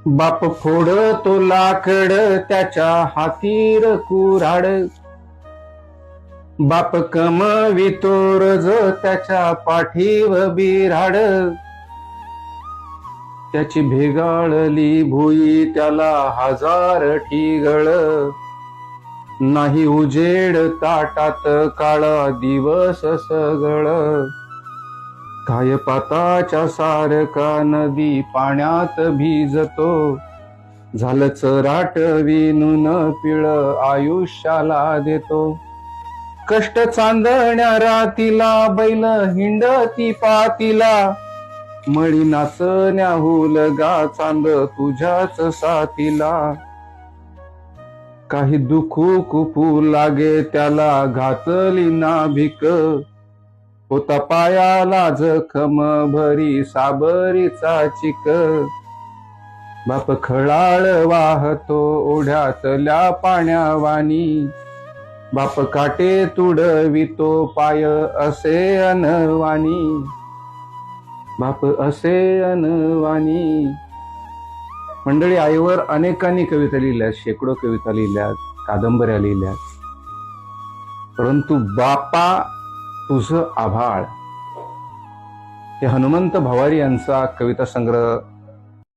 बाप फोड तो लाकड त्याच्या हातीर कुऱ्हाड, बाप कमवितो रज त्याच्या पाठीव बिऱ्हाड. त्याची भेगाळली भुई त्याला हजार ठिगळ, नाही उजेड ताटात काळा दिवस सगळ. काय पाताच्या सारखा नदी पाण्यात भिजतो, झालं चराट विणून पिळ आयुष्याला देतो. कष्ट चांदण्या रातीला बैल हिंडती पातीला, मळी नाचण्या हुलगा चांद तुझ्याच साथीला. काही दुखू कुपू लागे त्याला घातली नाभिक, होता पायाला जखम भरी साबरीचा चिक. बाप खळाळ वाहतो ओढ्यातल्या पाण्यावानी, बाप काटे तुडवितो पाय असे अनवानी, बाप असे अनवानी. मंडळी, आईवर अनेकांनी कविता लिहिल्यात, शेकडो कविता लिहिल्यात, कादंबऱ्या लिहिल्यात. परंतु बापा तुझं आभाळ हे हनुमंत भवारी यांचा कविता संग्रह